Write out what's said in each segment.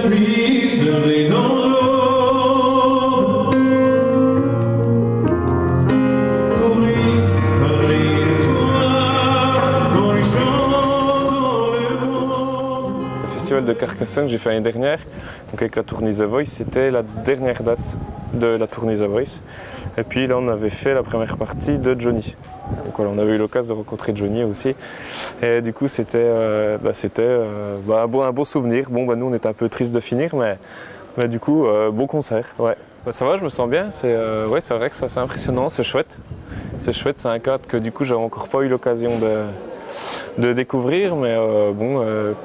la pluie serait dans l'aube. Pour lui parler de toi, en lui chantant le monde. Le festival de Carcassonne que j'ai fait l'année dernière, donc avec la tournée The Voice, c'était la dernière date de la tournée The Voice. Et puis là, on avait fait la première partie de Johnny. Donc voilà, on avait eu l'occasion de rencontrer Johnny aussi. Et du coup, c'était un beau souvenir. Bon, nous, on était un peu tristes de finir, mais du coup, beau concert. Ouais. Ça va, je me sens bien. Ouais, c'est vrai que c'est impressionnant, c'est chouette. C'est chouette, c'est un cadre que du coup, j'avais encore pas eu l'occasion de découvrir. Mais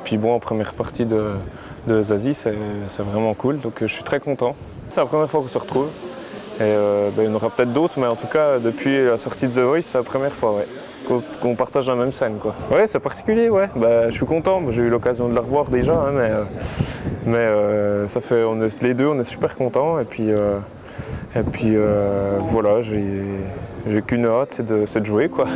puis bon, en première partie de Zazie, c'est vraiment cool. Donc je suis très content. C'est la première fois qu'on se retrouve. Et il y en aura peut-être d'autres, mais en tout cas, depuis la sortie de The Voice, c'est la première fois qu'on partage la même scène, quoi. Ouais, c'est particulier, ouais. Je suis content. J'ai eu l'occasion de la revoir déjà, hein, mais ça fait, les deux, on est super contents. Et puis voilà, j'ai qu'une hâte, c'est de jouer, quoi.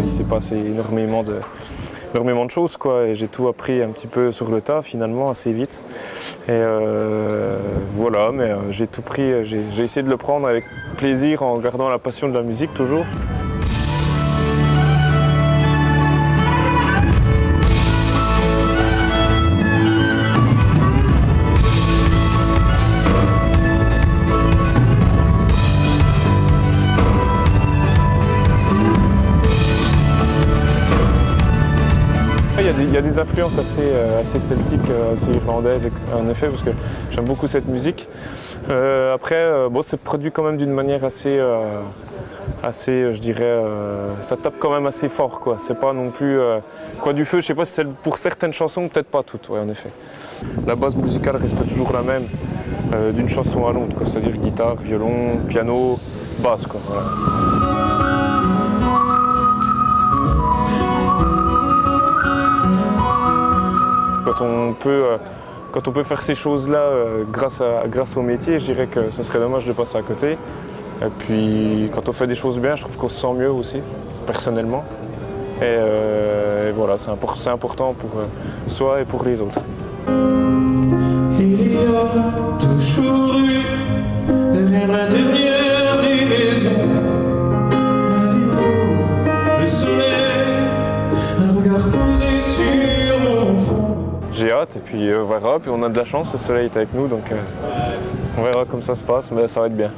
Il s'est passé énormément de choses, quoi, et j'ai tout appris un petit peu sur le tas finalement assez vite. Et voilà, mais j'ai tout pris, j'ai essayé de le prendre avec plaisir en gardant la passion de la musique toujours. Il y a des influences assez celtiques, assez irlandaises, en effet, parce que j'aime beaucoup cette musique. Après, c'est produit quand même d'une manière assez, je dirais, ça tape quand même assez fort, quoi. C'est pas non plus quoi du feu. Je sais pas si c'est pour certaines chansons, peut-être pas toutes, ouais, en effet. La base musicale reste toujours la même, d'une chanson à l'autre, c'est-à-dire guitare, violon, piano, basse, quoi. Voilà. Quand on peut faire ces choses-là grâce au métier, je dirais que ce serait dommage de passer à côté. Et puis quand on fait des choses bien, je trouve qu'on se sent mieux aussi, personnellement. Et voilà, c'est important pour soi et pour les autres. Il y a toujours eu, derrière la dernière des maisons, un lit pour le soleil, un regard posé sur mon front. J'ai hâte et puis on verra, puis on a de la chance, le soleil est avec nous, donc on verra comme ça se passe, mais ça va être bien.